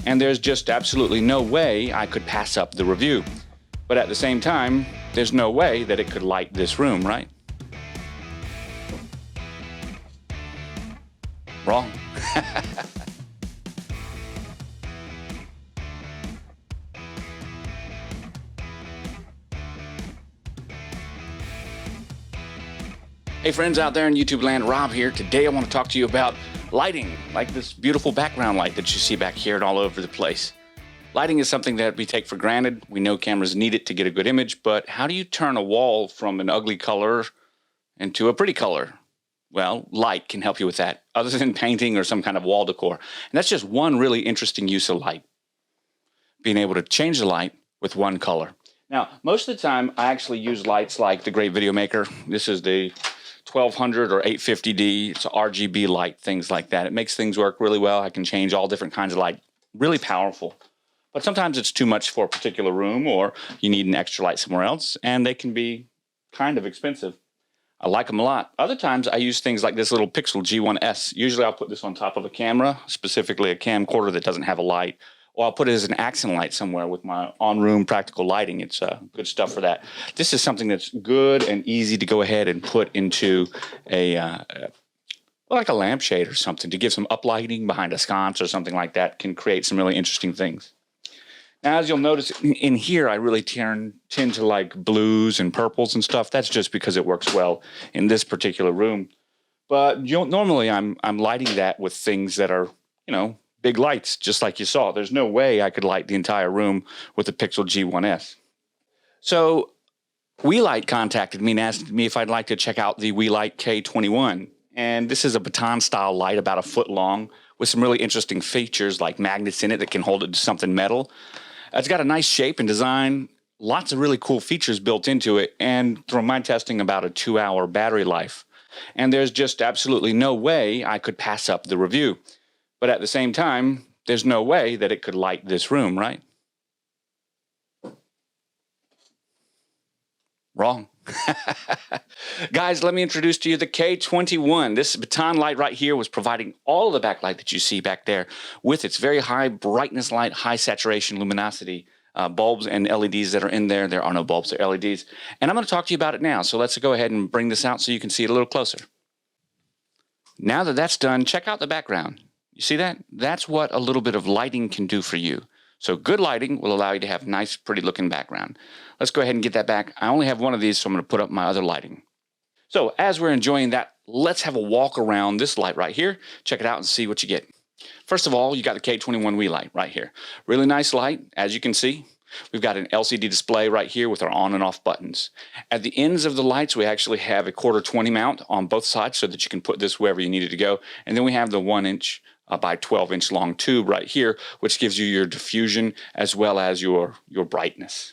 and there's just absolutely no way I could pass up the review. But at the same time, there's no way that it could light this room, right? Wrong. Hey friends out there in YouTube land, Rob here. Today I want to talk to you about lighting, like this beautiful background light that you see back here and all over the place. Lighting is something that we take for granted. We know cameras need it to get a good image, but how do you turn a wall from an ugly color into a pretty color? Well, light can help you with that, other than painting or some kind of wall decor. And that's just one really interesting use of light, being able to change the light with one color. Now, most of the time, I actually use lights like the Great Video Maker. This is the 1200 or 850D. It's an RGB light, things like that. It makes things work really well. I can change all different kinds of light. Really powerful. But sometimes it's too much for a particular room, or you need an extra light somewhere else, and they can be kind of expensive. I like them a lot. Other times I use things like this little Pixel G1S. Usually I'll put this on top of a camera, specifically a camcorder that doesn't have a light, or I'll put it as an accent light somewhere with my on-room practical lighting. It's good stuff for that. This is something that's good and easy to go ahead and put into like a lampshade or something to give some uplighting behind a sconce or something like that. Can create some really interesting things. Now, as you'll notice in here, I really tend to like blues and purples and stuff. That's just because it works well in this particular room. But normally I'm lighting that with things that are, big lights, just like you saw. There's no way I could light the entire room with the Pixel G1S. So Weeylite contacted me and asked me if I'd like to check out the Weeylite K21. And this is a baton style light about 1 foot long with some really interesting features like magnets in it that can hold it to something metal. It's got a nice shape and design, lots of really cool features built into it, and through my testing, about a 2-hour battery life. And there's just absolutely no way I could pass up the review. But at the same time, there's no way that it could light this room, right? Wrong. Guys, let me introduce to you the K21. This baton light right here was providing all of the backlight that you see back there with its very high brightness light, high saturation luminosity bulbs and LEDs that are in there. There are no bulbs or LEDs. And I'm going to talk to you about it now. So let's go ahead and bring this out so you can see it a little closer. Now that that's done, check out the background. You see that? That's what a little bit of lighting can do for you. So good lighting will allow you to have nice, pretty looking background. Let's go ahead and get that back. I only have one of these, so I'm going to put up my other lighting. So as we're enjoying that, let's have a walk around this light right here. Check it out and see what you get. First of all, you got the K21 Weeylite right here. Really nice light, as you can see. We've got an LCD display right here with our on and off buttons. At the ends of the lights, we actually have a 1/4-20 mount on both sides so that you can put this wherever you need it to go. And then we have the 1-inch by 12-inch long tube right here, which gives you your diffusion as well as your brightness.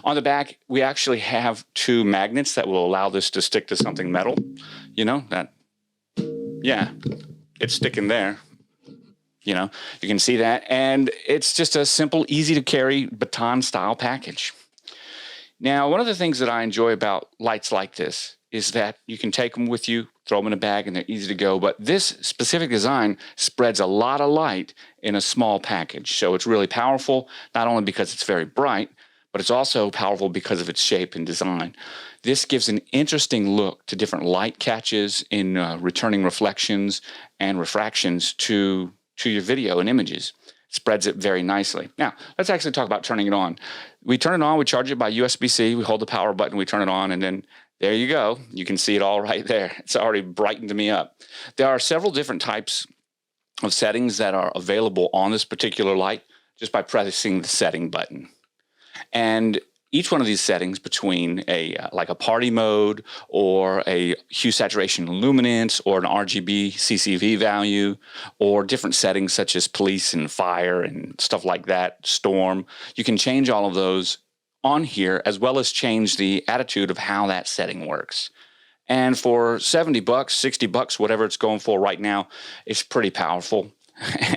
On the back, we actually have 2 magnets that will allow this to stick to something metal. It's sticking there. You can see that. And it's just a simple, easy to carry baton style package. Now, one of the things that I enjoy about lights like this is that you can take them with you, throw them in a bag, and they're easy to go. But this specific design spreads a lot of light in a small package. So it's really powerful, not only because it's very bright, but it's also powerful because of its shape and design. This gives an interesting look to different light catches in returning reflections and refractions to your video and images. It spreads it very nicely. Now, let's actually talk about turning it on. We turn it on, we charge it by USB-C, we hold the power button, we turn it on, and then there you go. You can see it all right there. It's already brightened me up. There are several different types of settings that are available on this particular light just by pressing the setting button. And each one of these settings between like a party mode or a hue saturation luminance or an RGB CCV value or different settings such as police and fire and stuff like that, storm, you can change all of those on here as well as change the attitude of how that setting works. And for $70, $60, whatever it's going for right now, it's pretty powerful.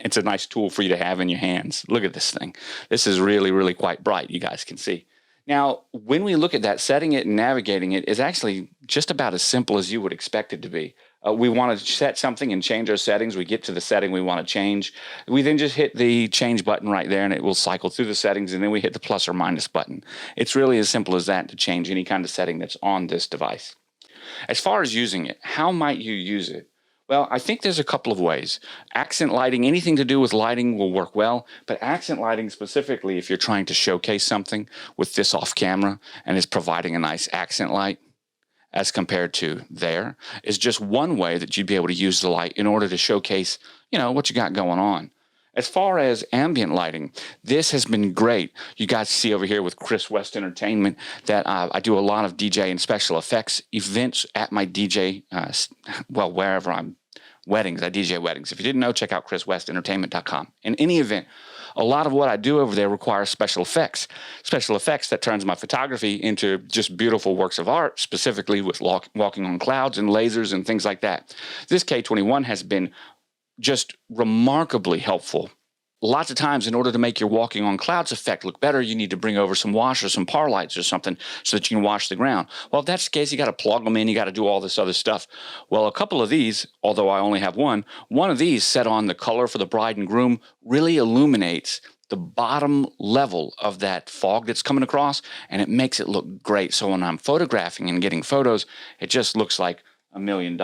It's a nice tool for you to have in your hands. Look at this thing. This is really, really quite bright, you guys can see. Now, when we look at that, setting it and navigating it is actually just about as simple as you would expect it to be. we want to set something and change our settings. We get to the setting we want to change. We then just hit the change button right there, and it will cycle through the settings, and then we hit the plus or minus button. It's really as simple as that to change any kind of setting that's on this device. As far as using it, how might you use it? Well, I think there's a couple of ways. Accent lighting, anything to do with lighting will work well, but accent lighting specifically, if you're trying to showcase something with this off camera and is providing a nice accent light as compared to there, is just one way that you'd be able to use the light in order to showcase, what you got going on. As far as ambient lighting, this has been great. You guys see over here with Chris West Entertainment that I do a lot of DJ and special effects events at my DJ, wherever I'm weddings. I DJ weddings. If you didn't know, check out chriswestentertainment.com. In any event, a lot of what I do over there requires special effects. Special effects that turns my photography into just beautiful works of art, specifically with walking on clouds and lasers and things like that. This K21 has been just remarkably helpful. Lots of times, in order to make your walking on clouds effect look better, you need to bring over some wash or some par lights or something so that you can wash the ground. Well, if that's the case, you got to plug them in, you got to do all this other stuff. Well, a couple of these, although I only have one of these set on the color for the bride and groom really illuminates the bottom level of that fog that's coming across, and it makes it look great. So when I'm photographing and getting photos, it just looks like $1 million.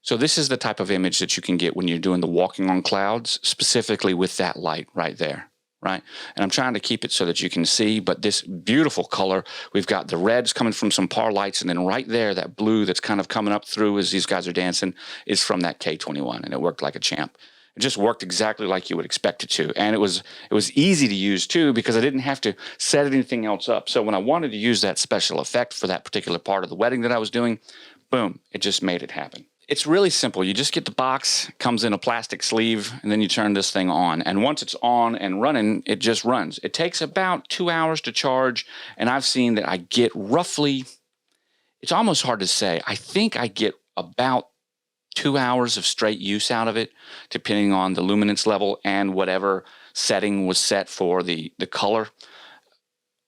So this is the type of image that you can get when you're doing the walking on clouds, specifically with that light right there, right? And I'm trying to keep it so that you can see, but this beautiful color, we've got the reds coming from some par lights, and then right there, that blue that's kind of coming up through as these guys are dancing is from that K21, and it worked like a champ. It just worked exactly like you would expect it to. And it was easy to use too, because I didn't have to set anything else up. So when I wanted to use that special effect for that particular part of the wedding that I was doing, boom, it just made it happen. It's really simple. You just get the box, comes in a plastic sleeve, and then you turn this thing on. And once it's on and running, it just runs. It takes about 2 hours to charge, and I've seen that I get roughly, it's almost hard to say, I think I get about 2 hours of straight use out of it, depending on the luminance level and whatever setting was set for the color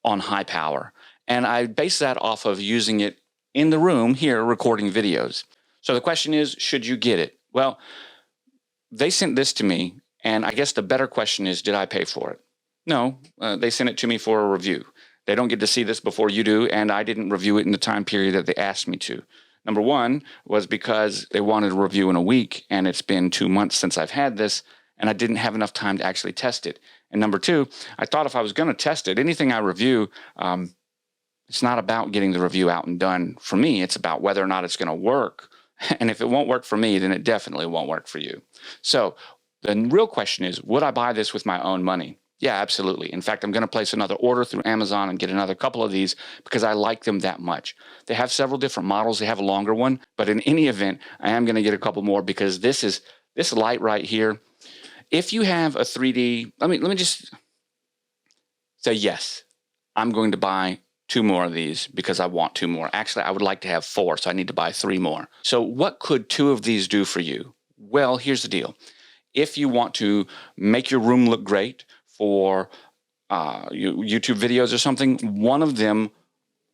on high power. And I base that off of using it in the room here recording videos. So the question is, should you get it? Well, they sent this to me, and I guess the better question is, did I pay for it? No, they sent it to me for a review. They don't get to see this before you do, and I didn't review it in the time period that they asked me to. Number one was because they wanted a review in a week, and it's been 2 months since I've had this, and I didn't have enough time to actually test it. And number two, I thought if I was going to test it, anything I review, it's not about getting the review out and done for me. It's about whether or not it's going to work. And if it won't work for me, then it definitely won't work for you. So the real question is, would I buy this with my own money? Yeah, absolutely. In fact, I'm going to place another order through Amazon and get another couple of these because I like them that much. They have several different models. They have a longer one, but in any event, I am going to get a couple more because this light right here. If you have a 3D, let me just say yes, I'm going to buy 2 more of these because I want 2 more. Actually, I would like to have 4, so I need to buy 3 more. So what could 2 of these do for you? Well, here's the deal. If you want to make your room look great for YouTube videos or something, one of them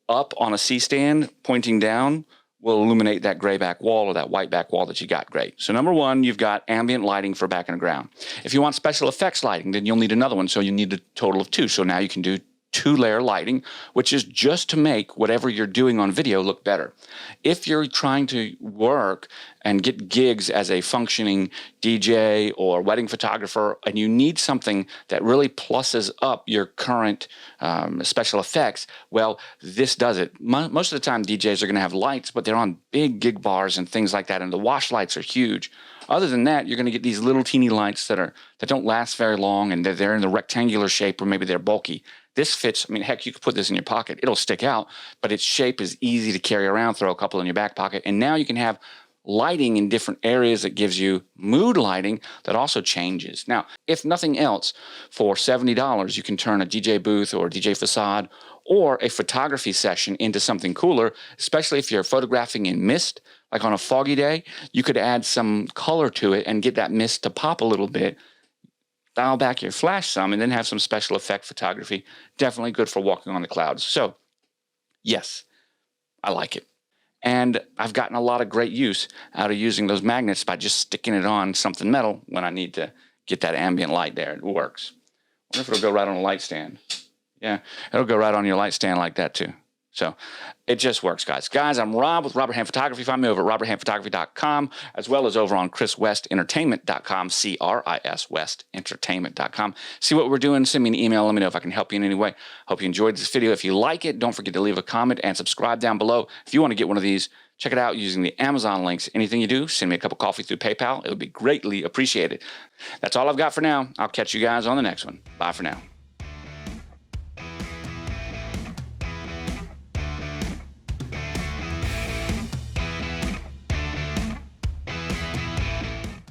up on a C-stand pointing down will illuminate that gray back wall or that white back wall that you got great. So number one, you've got ambient lighting for back and ground. If you want special effects lighting, then you'll need another one. So you need a total of 2. So now you can do 2-layer lighting, which is just to make whatever you're doing on video look better. If you're trying to work and get gigs as a functioning DJ or wedding photographer, and you need something that really plusses up your current special effects, well, this does it. Most of the time, DJs are going to have lights, but they're on big gig bars and things like that, and the wash lights are huge. Other than that, you're going to get these little teeny lights that don't last very long, and they're in the rectangular shape, or maybe they're bulky. This fits, I mean, heck, you could put this in your pocket. It'll stick out, but its shape is easy to carry around, throw a couple in your back pocket, and now you can have lighting in different areas that gives you mood lighting that also changes. Now, if nothing else, for $70, you can turn a DJ booth or a DJ facade or a photography session into something cooler, especially if you're photographing in mist. Like on a foggy day, you could add some color to it and get that mist to pop a little bit, dial back your flash some, and then have some special effect photography. Definitely good for walking on the clouds. So, yes, I like it. And I've gotten a lot of great use out of using those magnets by just sticking it on something metal when I need to get that ambient light there. It works. I wonder if it'll go right on a light stand. Yeah, it'll go right on your light stand like that too. So it just works, guys. Guys, I'm Rob with Robert Hamm Photography. Find me over at roberthamphotography.com, as well as over on chriswestentertainment.com, CRIS West-entertainment.com. See what we're doing. Send me an email. Let me know if I can help you in any way. Hope you enjoyed this video. If you like it, don't forget to leave a comment and subscribe down below. If you want to get one of these, check it out using the Amazon links. Anything you do, send me a cup of coffee through PayPal. It would be greatly appreciated. That's all I've got for now. I'll catch you guys on the next one. Bye for now.